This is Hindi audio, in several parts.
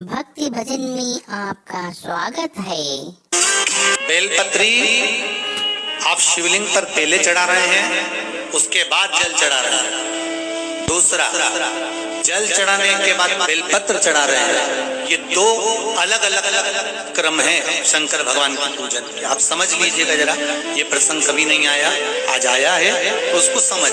भक्ति भजन में आपका स्वागत है। बेलपत्री आप शिवलिंग पर पहले चढ़ा रहे हैं, उसके बाद जल चढ़ा रहे हैं। दूसरा, जल चढ़ाने के बाद बेलपत्र चढ़ा रहे हैं। ये दो अलग अलग क्रम है शंकर भगवान की पूजन के। आप समझ लीजिएगा जरा, ये प्रसंग कभी नहीं आया, आज आया है तो उसको समझ।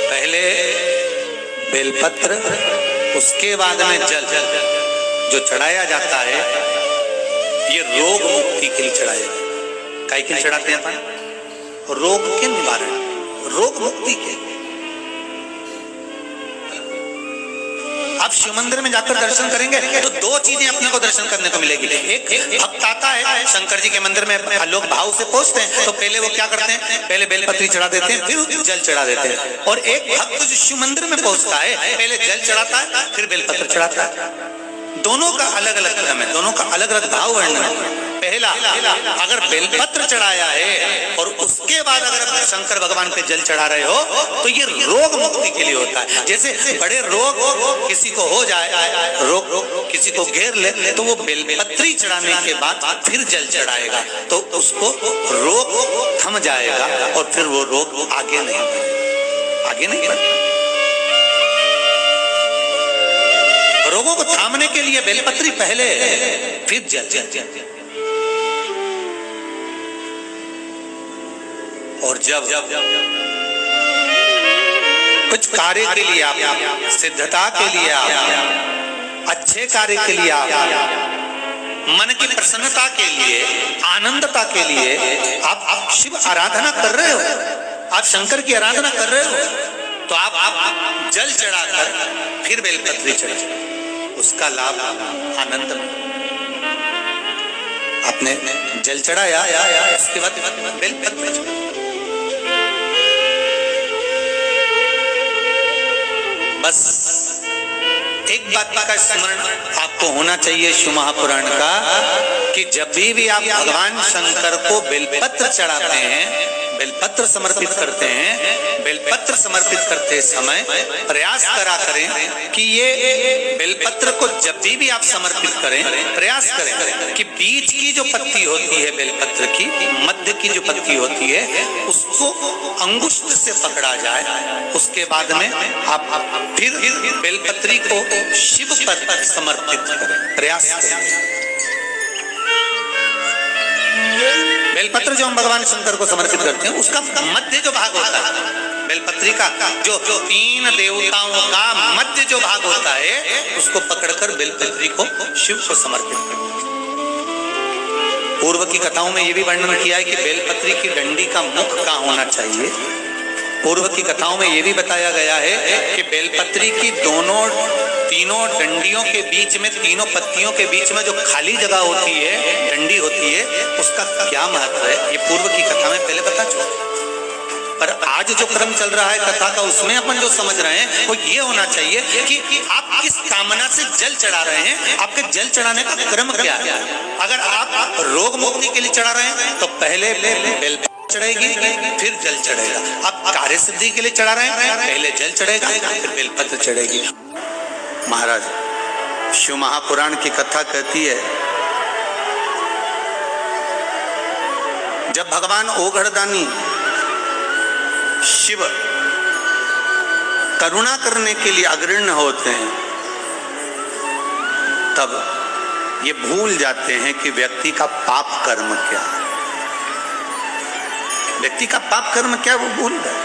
पहले बेलपत्र, उसके बाद में जल जो चढ़ाया जाता है, ये रोग मुक्ति के लिए चढ़ाया जाता है। काहे के लिए चढ़ाते हैं अपन? रोग के निवारण, रोग मुक्ति के। आप शिव मंदिर में जाकर दर्शन करेंगे तो दो चीजें अपने को दर्शन करने को मिलेगी। एक, भक्त आता है शंकर जी के मंदिर में, लोग भाव से पहुंचते हैं तो पहले वो क्या करते हैं, पहले बेलपत्री चढ़ा देते हैं, फिर जल चढ़ा देते हैं। और एक भक्त जो शिव मंदिर में पहुंचता है, पहले जल चढ़ाता है, फिर बेलपत्र चढ़ाता है। दोनों का अलग अलग क्रम है, दोनों का अलग अलग भाव वर्णन है। पहला, अगर बेलपत्र चढ़ाया है और उसके बाद अगर शंकर भगवान पे जल चढ़ा रहे हो तो ये रोग मुक्ति के लिए होता है। जैसे बड़े रोग किसी को हो जाए, रोग किसी को घेर ले, तो वो बेलपत्री चढ़ाने के बाद फिर जल चढ़ाएगा तो उसको रोग थम जाएगा और फिर वो रोग आगे नहीं बढ़ेगा। रोगों को थामने के लिए बेलपत्री पहले, फिर जल। और जब कुछ कार्य के लिए आप, सिद्धता के लिए आप, अच्छे कार्य के लिए आप, मन की प्रसन्नता के लिए, आनंदता के लिए आप शिव आराधना कर रहे हो, आप शंकर की आराधना कर रहे हो, तो आप जल चढ़ाकर फिर बेलपत्री चढ़ाए, उसका लाभ आनंद में। आपने जल चढ़ाया, उसके बाद बेलपत्र चढ़ाया। बस एक बात का स्मरण आपको होना चाहिए शिव महापुराण का, कि जब भी आप भगवान शंकर को बेलपत्र चढ़ाते हैं, बेलपत्र समर्पित करते हैं, बेलपत्र समर्पित करते समय प्रयास करा करें कि ये बेलपत्र को जब भी आप समर्पित करें, प्रयास करें कि बीच की जो पत्ती होती है बेलपत्र की, मध्य की जो पत्ती होती है, उसको अंगुष्ठ से पकड़ा जाए। उसके बाद में आप फिर बेलपत्री को शिव पर समर्पित करें, प्रयास करें। बेलपत्र जो हम भगवान शंकर को समर्पित करते हैं, उसका मध्य जो भाग होता है, बेलपत्री का जो 3 देवताओं का मध्य जो भाग होता है, उसको पकड़कर बेलपत्री को शिव को समर्पित करते हैं। पूर्व की कथाओं में यह भी वर्णन किया है कि बेलपत्री की डंडी का मुख कहाँ होना चाहिए। पूर्व की कथाओं में यह भी बताया गया है कि बेलपत्री की तीनों डंडियों के बीच में, तीनों पत्तियों के बीच में जो खाली जगह होती है, डंडी होती है, उसका क्या महत्व है, ये पूर्व की कथा में पहले बता चुका। पर आज जो क्रम चल रहा है कथा का, उसमें अपन जो समझ रहे हैं वो ये होना चाहिए कि आप किस कामना से जल चढ़ा रहे हैं, आपके जल चढ़ाने का क्रम क्या है। अगर आप रोग मुक्ति के लिए चढ़ा रहे हैं तो पहले बेल चढ़ेगी, फिर जल चढ़ेगा। आप कार्य सिद्धि के लिए चढ़ा रहे हैं, पहले जल चढ़ेगा, फिर बेलपत्र चढ़ेगी। महाराज, शिव महापुराण की कथा कहती है, जब भगवान ओघड़दानी शिव करुणा करने के लिए अग्रणी होते हैं, तब ये भूल जाते हैं कि व्यक्ति का पाप कर्म क्या है। व्यक्ति का पाप कर्म क्या, वो भूल गए।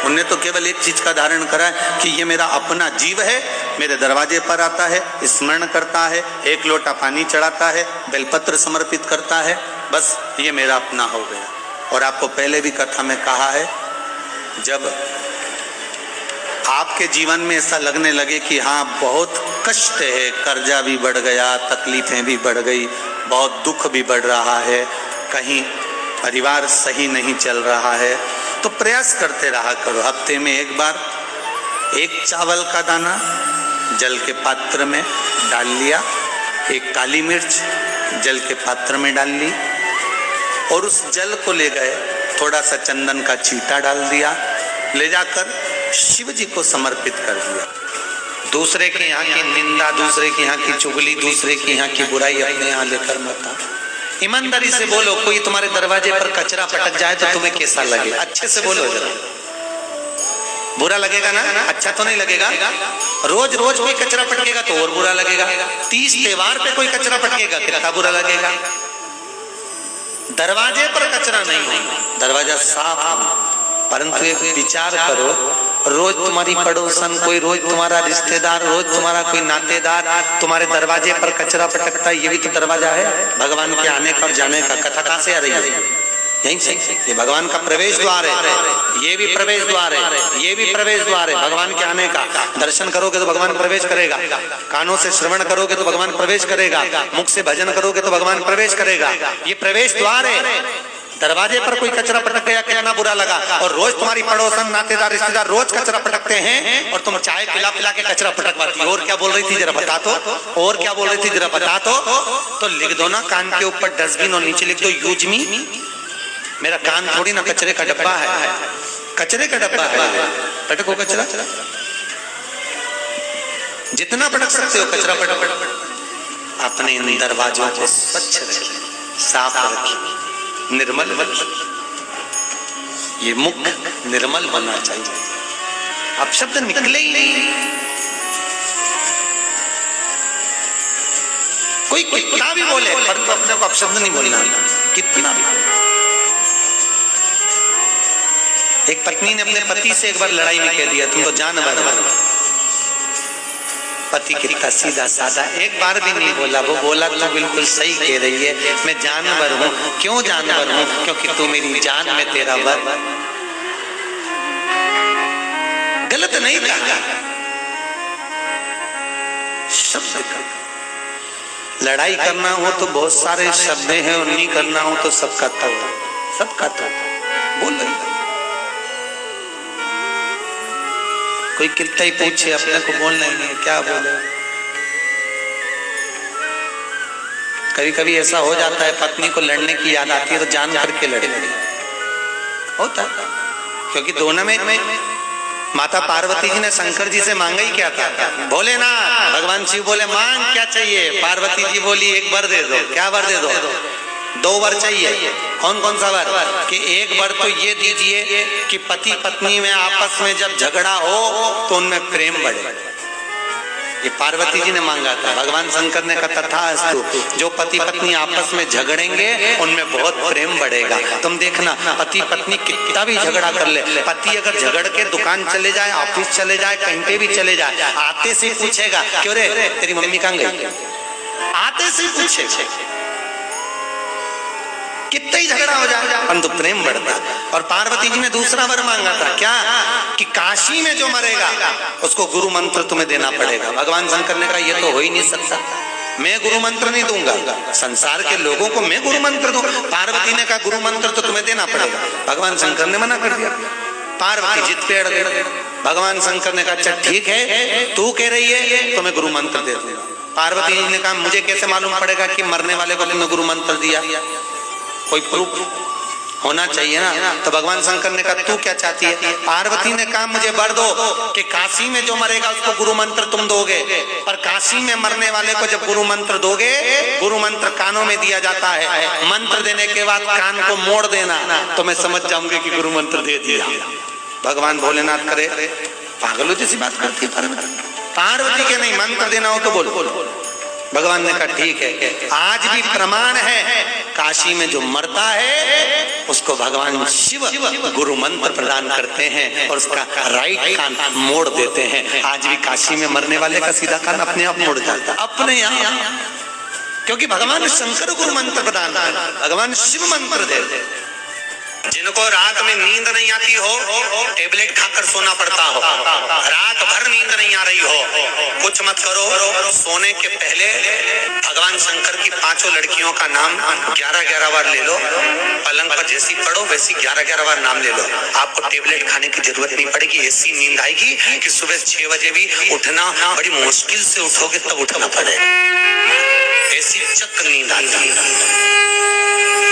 उनने तो केवल एक चीज का धारण करा है कि ये मेरा अपना जीव है, मेरे दरवाजे पर आता है, स्मरण करता है, एक लोटा पानी चढ़ाता है, बेलपत्र समर्पित करता है, बस ये मेरा अपना हो गया। और आपको पहले भी कथा में कहा है, जब आपके जीवन में ऐसा लगने लगे कि हाँ बहुत कष्ट है, कर्जा भी बढ़ गया, तकलीफें भी बढ़ गई, बहुत दुख भी बढ़ रहा है, कहीं परिवार सही नहीं चल रहा है, तो प्रयास करते रहा करो। हफ्ते में एक बार एक चावल का दाना जल के पात्र में डाल लिया, एक काली मिर्च जल के पात्र में डाल ली, और उस जल को ले गए, थोड़ा सा चंदन का छींटा डाल दिया, ले जाकर शिव जी को समर्पित कर दिया। दूसरे के यहाँ की निंदा, दूसरे के यहाँ की चुगली, दूसरे के यहाँ की बुराई अपने यहाँ लेकर मत आओ। ईमानदारी से बोलो, कोई तुम्हारे दरवाजे पर कचरा पटक जाए तो तुम्हें कैसा लगे? अच्छे से बोलो जरा। बुरा लगेगा ना? अच्छा तो नहीं लगेगा। रोज रोज कोई कचरा पटकेगा तो और बुरा लगेगा। 30 त्योहार पे कोई कचरा पटकेगा कितना बुरा लगेगा। दरवाजे पर कचरा नहीं, दरवाजा साफ हो। परंतु एक विचार करो, रोज तुम्हारी पड़ोसन, कोई रोज तुम्हारा रिश्तेदार, रोज तुम्हारा कोई नातेदार तुम्हारे दरवाजे पर कचरा पटकता है, ये भी तो दरवाजा है भगवान के आने का और जाने का। कथा कहाँ से आ रही है? यहीं से। ये भगवान का प्रवेश द्वार है, ये भी प्रवेश द्वार है, ये भी प्रवेश द्वार है भगवान के आने का। दर्शन करोगे तो भगवान प्रवेश करेगा, कानों से श्रवण करोगे तो भगवान प्रवेश करेगा, मुख से भजन करोगे तो भगवान प्रवेश करेगा। ये प्रवेश द्वार है। दरवाजे पर कोई कचरा पटक गया क्या ना बुरा लगा? और रोज तुम्हारी पड़ोसन, नातेदार, रिश्तेदार रोज कचरा पटकते हैं और तुम चाय पिला पिला के कचरा पटकवाती। और क्या बोल रही थी जरा बता तो, और क्या बोल रही थी जरा बता तो लिख दो ना कान के ऊपर डस्टबिन और नीचे लिख दो यूज मी। मेरा कान थोड़ी ना कचरे का डब्बा है, कचरे का डब्बा है। पटको कचरा, जितना पटक सकते हो कचरा पटक। अपने इन दरवाजों को स्वच्छ रखिए, साफ रखिए, निर्मल रखिए। ये मुख निर्मल बनना चाहिए। अब शब्द निकले ही नहीं। कोई कितना भी बोले पर अपने को अपशब्द नहीं बोलना, कितना भी। एक पत्नी ने अपने पति से एक बार लड़ाई में कह दिया, तुम तो जानवर हो। पति कितना सीधा साधा, एक बार भी नहीं बोला। वो बोला तो बिल्कुल सही कह रही है, मैं जानवर हूँ। क्यों जानवर हूँ? क्योंकि तू मेरी जान में तेरा वर। गलत नहीं कहा, शब्द का। लड़ाई करना हो तो बहुत सारे शब्द हैं, और नहीं करना हो तो सबका तो, सबका तो बोल रही। कोई कितना ही पूछे, अपने को बोलना ही नहीं, क्या बोले। कभी कभी ऐसा हो जाता है पत्नी को लड़ने की याद आती है तो जान करके लड़े होता है। क्योंकि दोनों में माता पार्वती जी ने शंकर जी से मांगा ही क्या था? भोलेनाथ। भगवान शिव बोले मांग क्या चाहिए? पार्वती जी बोली एक वर दे दो। क्या वर दे दो? 2 वर चाहिए। कौन कौन सा वर? कि एक वर तो ये दीजिए कि पति पत्नी में आपस में जब झगड़ा हो तो उनमें प्रेम बढ़े। ये पार्वती जी ने मांगा था। भगवान शंकर ने कहा तथास्तु, जो पति पत्नी आपस में झगड़ेंगे उनमें बहुत प्रेम बढ़ेगा। तुम देखना पति पत्नी कितना भी झगड़ा कर ले, पति अगर झगड़ के दुकान चले जाए, ऑफिस चले जाए, कहीं पे भी चले जाए, आते से पूछेगा क्यों रे तेरी मम्मी कहाँ गई? आते से पूछेगा। कितना ही झगड़ा हो जाए परंतु प्रेम बढ़ता। और पार्वती जी ने दूसरा वर मांगा था क्या? कि काशी में जो मरेगा उसको गुरु मंत्र तुम्हें देना पड़ेगा। भगवान शंकर ने कहा ये तो हो ही नहीं सकता, मैं गुरु मंत्र नहीं दूंगा, संसार के लोगों को मैं गुरु मंत्र दूं। पार्वती ने कहा गुरु मंत्र तो तुम्हें देना पड़ेगा। भगवान शंकर ने मना कर दिया। पार्वती जिद पे अड़ गई। भगवान शंकर ने कहा अच्छा ठीक है, तू कह रही है तो मैं गुरु मंत्र दे दूंगा। पार्वती जी ने कहा मुझे कैसे मालूम पड़ेगा कि मरने वाले को तुमने गुरु मंत्र दिया? कोई प्रूफ होना चाहिए ना। तो भगवान शंकर ने कहा तू क्या चाहती है? पार्वती ने कहा मुझे वर दो कि काशी में जो मरेगा उसको गुरु मंत्र तुम दोगे, पर काशी में मरने वाले को जब गुरु मंत्र दोगे, गुरु मंत्र कानों में दिया जाता है, मंत्र देने के बाद कान को मोड़ देना तो मैं समझ जाऊंगी कि गुरु मंत्र दे दिया। भगवान भोलेनाथ करे पागलों जैसी बात करती है पार्वती के नहीं मंत्र देना हो तो बोल। भगवान ने कहा ठीक है। आज भी प्रमाण है, काशी में जो मरता है उसको भगवान शिव गुरु मंत्र प्रदान करते हैं और उसका राइट कान मोड़ देते हैं। आज भी काशी में मरने वाले का सीधा कान अपने आप मोड़ जाता है अपने यहाँ, क्योंकि भगवान शंकर गुरु मंत्र प्रदान, भगवान शिव मंत्र देते। जिनको रात में नींद नहीं आती हो, टेबलेट खाकर सोना पड़ता हो, रात भर नींद नहीं आ रही हो, कुछ मत करो, सोने के पहले भगवान शंकर की 5 लड़कियों का नाम 11-11 बार ले लो। पलंग पर जैसी पढ़ो वैसी 11-11 बार नाम ले लो। आपको टेबलेट खाने की जरूरत नहीं पड़ेगी। ऐसी नींद आएगी कि सुबह 6 बजे भी उठना बड़ी मुश्किल से उठोगे तब उठना पड़े। ऐसी चक्र नींद आती है।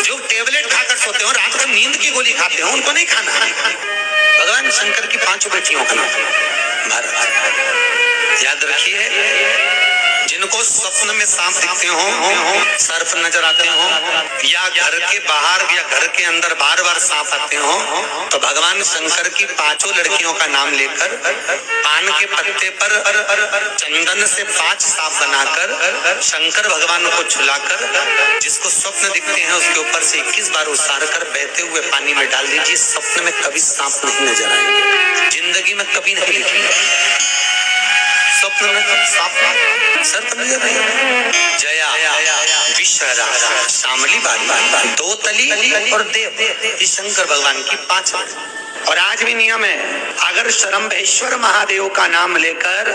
जो टेबलेट खाकर सोते हो, रात को नींद की गोली खाते हो, उनको नहीं खाना। भगवान शंकर की 5 बेटियों का नाम भारत। याद रखिए, जिनको स्वप्न में सांप दिखते हो, सर्प नजर आते हो, या घर के बाहर या घर के अंदर बार बार सांप आते हो, तो भगवान शंकर की 5 लड़कियों का नाम लेकर पान के पत्ते पर चंदन से 5 सांप बनाकर शंकर भगवान को छुलाकर जिसको स्वप्न दिखते हैं उसके ऊपर से 21 बार उसार कर बहते हुए पानी में डाल दीजिए। स्वप्न में कभी सांप नहीं नजर आएंगे, जिंदगी में कभी नहीं दिखेंगे। स्वप्न में सांप सर्प नजर नहीं। जया, विषहरा, शामली बारी, दो तली और देव, ये शंकर भगवान की 5 और आज भी नियम है, अगर शरम्भेश्वर महादेव का नाम लेकर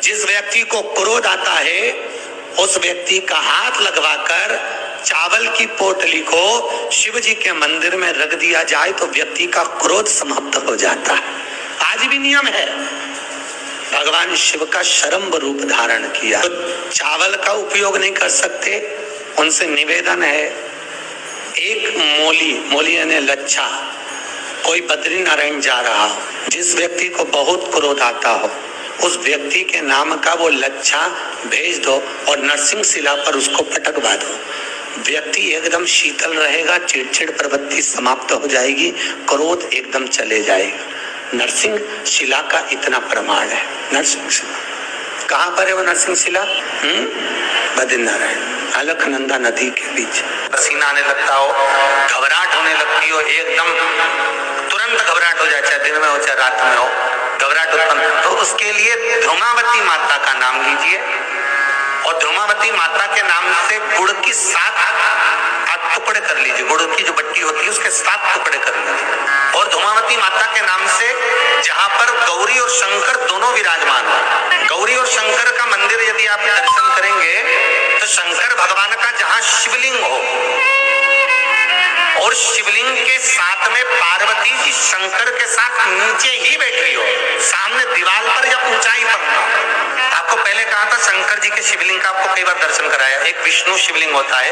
जिस व्यक्ति को क्रोध आता है उस व्यक्ति का हाथ लगवाकर चावल की पोटली को शिव जी के मंदिर में रख दिया जाए तो व्यक्ति का क्रोध समाप्त हो जाता है। आज भी नियम है। भगवान शिव का शरम्भ रूप धारण किया, तो चावल का उपयोग नहीं कर सकते। उनसे निवेदन है, एक मोली यानी लच्छा, कोई बद्रीनारायण जा रहा हो, जिस व्यक्ति को बहुत क्रोध आता हो उस व्यक्ति के नाम का वो लच्छा भेज दो और नरसिंह शिला पर उसको पटकवा दो। व्यक्ति एकदम शीतल रहेगा, चिड़चिड़ प्रवृत्ति समाप्त हो जाएगी, क्रोध एकदम चले जाएगा। नरसिंह शिला का इतना प्रमाण है। नरसिंह शिला कहाँ पर है? वो नरसिंह शिला बद्रीनारायण, अलकनंदा नदी के बीच। पसीना आने लगता हो, घबराहट होने लगती हो, एकदम तुरंत घबराहट हो जाए, चाहे दिन में हो चाहे रात में हो, घबराहट उत्पन्न, तो उसके लिए धूमावती माता का नाम लीजिए और धूमावती माता के नाम से गुड़ की 7 टुकड़े कर लीजिए। गुड़ की जो बट्टी होती है उसके 7 टुकड़े कर लीजिए और धूमावती माता के नाम से जहाँ पर गौरी और शंकर दोनों विराजमान हो, गौरी और शंकर का मंदिर यदि आप दर्शन करेंगे तो शंकर भगवान का जहाँ शिवलिंग हो और शिवलिंग के साथ में पार्वती जी शंकर के साथ नीचे ही बैठी हो, सामने दीवार पर या ऊंचाई पर ना। आपको पहले कहा था शंकर जी के शिवलिंग का आपको कई बार दर्शन कराया। एक विष्णु शिवलिंग होता है,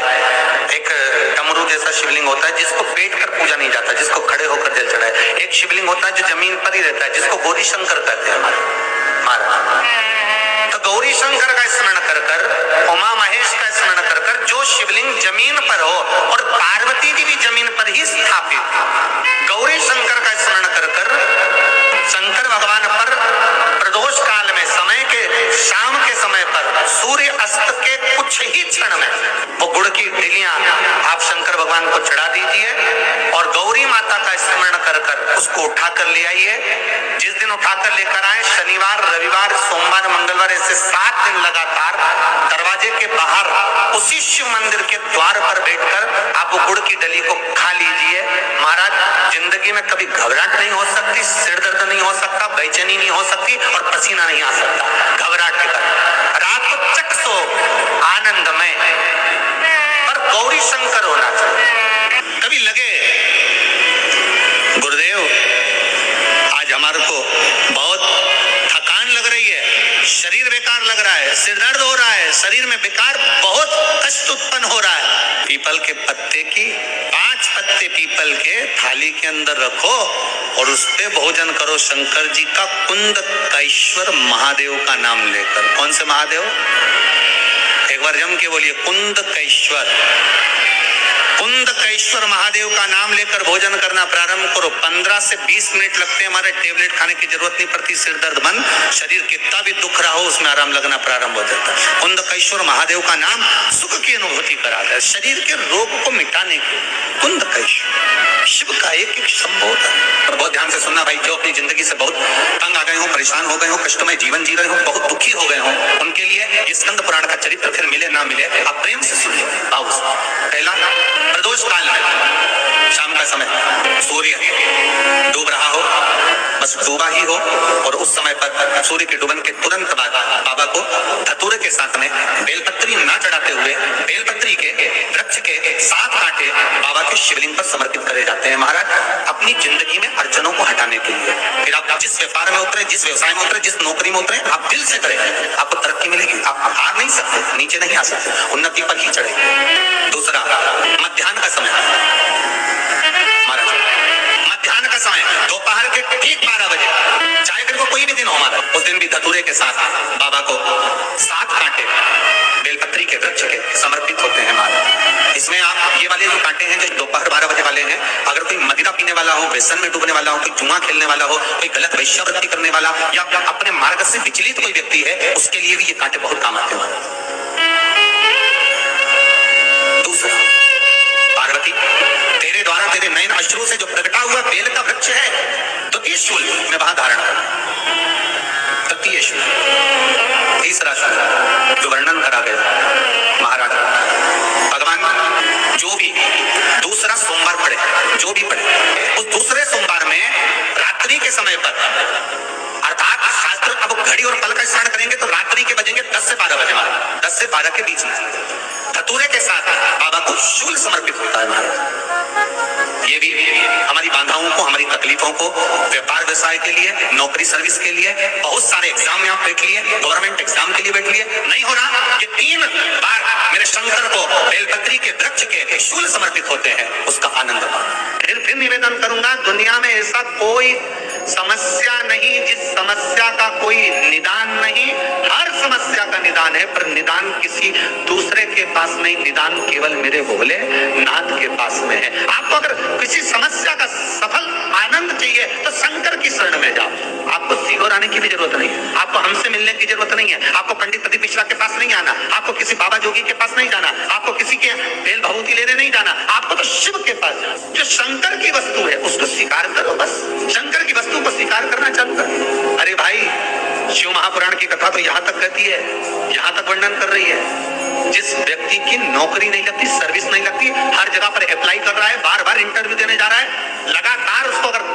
एक डमरू जैसा शिवलिंग होता है जिसको बैठ कर पूजा नहीं जाता, जिसको खड़े होकर जल चढ़ाए। एक शिवलिंग होता है जो जमीन पर ही रहता है, जिसको गौरी शंकर कहते हैं हमारे। तो गौरी शंकर का स्मरण कर कर, उमा महेश का स्मरण कर कर, जो शिवलिंग जमीन पर हो और पार्वती जी भी जमीन पर ही स्थापित, गौरी शंकर का स्मरण कर कर शंकर भगवान पर प्रदोष काल में समय के शाम के समय पर सूर्य अस्त के कुछ ही क्षण में वो गुड़ की डिलियां आप शंकर भगवान को चढ़ा दीजिए और गौरी माता का स्मरण कर कर उसको उठाकर ले आइए। जिस दिन उठाकर लेकर आए, शनिवार, रविवार, सोमवार, मंगलवार, ऐसे 7 दिन लगातार दरवाजे के बाहर उसी शिव मंदिर के द्वार पर बैठकर आप वो गुड़ की डली को खा लीजिए। महाराज, जिंदगी में कभी घबराहट नहीं हो सकती, सिर दर्द नहीं हो सकता, बेचैनी नहीं हो सकती और पसीना नहीं आ सकता घबराहट के कारण। रात को चक सो आनंदमय, पर गौरी शंकर होना चाहिए। कभी लगे गुरुदेव आज हमारे को बहुत थकान लग रही है, शरीर बेकार लग रहा है, सिर दर्द हो रहा है, शरीर में बेकार बहुत कष्ट उत्पन्न हो रहा है, पीपल के पत्ते की 5 पत्ते पीपल के थाली के अंदर रखो और उस पे भोजन करो शंकर जी का कुंदकेश्वर महादेव का नाम लेकर। कौन से महादेव? एक बार जम के बोलिए, कुंदकेश्वर। कुंदकेश्वर महादेव का नाम लेकर भोजन करना प्रारंभ करो। 15 से 20 मिनट लगते हैं, हमारे टेबलेट खाने की जरूरत नहीं पड़ती। सिर दर्द बंद, शरीर कितना भी दुख रहा हो उसमें आराम लगना प्रारंभ हो जाता है। कुंदकेश्वर महादेव का नाम सुख की अनुभूति कराता है, शरीर के रोग को मिटाने के। कुंदकेश्वर शिव का एक शंभ होता है। और बहुत ध्यान से सुनना भाई, जो अपनी जिंदगी से बहुत तंग आ गए हो, परेशान हो गए हो, कष्टमय जीवन जी रहे हो, बहुत दुखी हो गए हो, उनके लिए ये स्कंद पुराण का चरित्र फिर मिले ना मिले आप प्रेम से सुनिए। पहला, प्रदोष काल में शाम का समय सूर्य डूब रहा हो, बस डूबा ही हो, और उस समय पर सूर्य के डूबन के तुरंत बाद बाबा को धतूरे के साथ में बेलपत्री ना चढ़ाते हुए बेलपत्री के वृक्ष के 7 कांटे बाबा के शिवलिंग पर समर्पित करे जाते हैं। महाराज, अपनी जिंदगी में अड़चनों को हटाने के लिए फिर आप जिस व्यापार में उतरे, जिस व्यवसाय में उतरे, जिस नौकरी में उतरे, आप दिल से करें, आपको तरक्की मिलेगी। आप हार नहीं सकते, नीचे नहीं आ सकते, उन्नति पर ही चढ़े। दूसरा, मध्याह्न का समय, महाराज मध्याह्न का समय, दोपहर के ठीक 12 बजे, चाहे फिर वो कोई भी दिन हो हमारा, उस दिन भी धतूरे के साथ बाबा को 7 कांटे बेलपत्री के वृक्ष के समर्पित होते हैं महाराज। इसमें आप ये वाले जो कांटे हैं जो दोपहर 12 बजे वाले हैं, अगर कोई मदिरा पीने वाला हो, व्यसन में डूबने वाला हो, कोई जुआ खेलने वाला हो, कोई गलत वैश्यावृत्ति करने वाला या अपने मार्ग से विचलित कोई व्यक्ति है, उसके लिए भी ये कांटे बहुत काम आते हैं। दूसरा, पार्वती तेरे द्वारा तेरे नयन अश्रु से जो प्रकटा हुआ बेल का वृक्ष है, द्वितीय शूल मैं वहां धारण करूं। तृतीय शूल, तीसरा शूल जो वर्णन करा गया महाराज, भगवान जो भी दूसरा सोमवार पड़े, जो भी पड़े, उस दूसरे सोमवार में रात्रि के समय पर, अर्थात शास्त्र अब घड़ी और पल का स्मरण करेंगे तो रात्रि के बजेंगे 10 से 12 बजे महाराज, 10 से 12 के बीच में धतूरे के साथ बाबा को शूल समर्पित होता है महाराज। ये भी हमारी बाधाओं को, हमारी तकलीफों को, व्यापार व्यवसाय के लिए, नौकरी सर्विस के लिए, बहुत सारे एग्जाम में आप बैठ लिए, गवर्नमेंट एग्जाम के लिए बैठ लिए, नहीं हो रहा, ये 3 बार मेरे शंकर को बेलपत्री के वृक्ष के शूल समर्पित होते हैं, उसका आनंद पाओ। फिर निवेदन करूंगा, दुनिया में ऐसा कोई समस्या नहीं जिस समस्या का कोई निदान नहीं, हर समस्या का निदान है, पर निदान किसी दूसरे के पास नहीं, निदान केवल मेरे भोले नाथ के पास में है। आपको अगर किसी समस्या का सफल आनंद चाहिए तो शंकर की शरण में जाओ, आपको सीहोर आने की भी जरूरत नहीं है, आपको हमसे मिलने की जरूरत नहीं है, आपको पंडित प्रदीप मिश्रा के पास नहीं आना, आपको किसी बाबा जोगी के पास नहीं जाना, आपको किसी के बेल भभूति लेने नहीं जाना, आपको तो शिव के पास जाना। जो शंकर की वस्तु है उसको स्वीकार करो, बस शंकर की वस्तु को स्वीकार करना चालू करो। अरे भाई, शिव महापुराण की कथा तो यहाँ तक कहती है, यहाँ तक वर्णन कर रही है, जिस व्यक्ति की नौकरी नहीं लगती, सर्विस नहीं लगती, हर जगह पर अप्लाई कर रहा है, बार बार इंटरव्यू देने जा रहा है, लगातार उसको अगर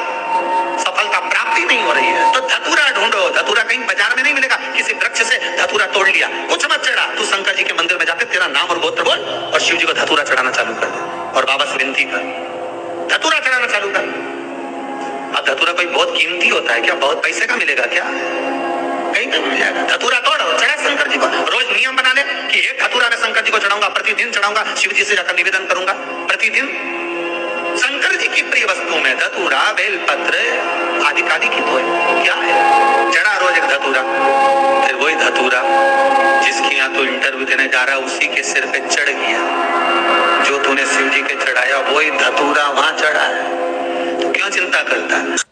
सफलता प्राप्ति नहीं हो रही है तो धतूरा ढूंढो। धतूरा कहीं बाजार में नहीं मिलेगा, किसी वृक्ष से धतूरा तोड़ लिया, कुछ मत चढ़ा, तू शंकर जी के मंदिर में जाके तेरा नाम और गोत्र बोल और शिव जी को धतूरा चढ़ाना चालू कर दे और बाबा से विनती कर, धतूरा चढ़ाना चालू कर। अब धतूरा कोई बहुत कीमती होता है क्या? बहुत पैसे का मिलेगा क्या? कहीं तो मिल जाएगा। धतूरा तोड़, चढ़ा शंकर जी को। रोज नियम बना ले कि एक धतूरा मैं शंकर जी को चढ़ाऊंगा, प्रतिदिन चढ़ाऊंगा, शिव जी से जाकर निवेदन करूंगा प्रतिदिन। शंकर जी की प्रिय वस्तु में धतूरा, बेलपत्र आदि कादि की तो क्या है, चढ़ा रोज एक धतूरा। फिर वही धतूरा जिसकी यहाँ तो इंटरव्यू देने जा रहा है उसी के सिर पे चढ़ गया, जो तूने शिव जी के चढ़ाया वही धतूरा वहां चढ़ा है, तो क्यों चिंता करता है?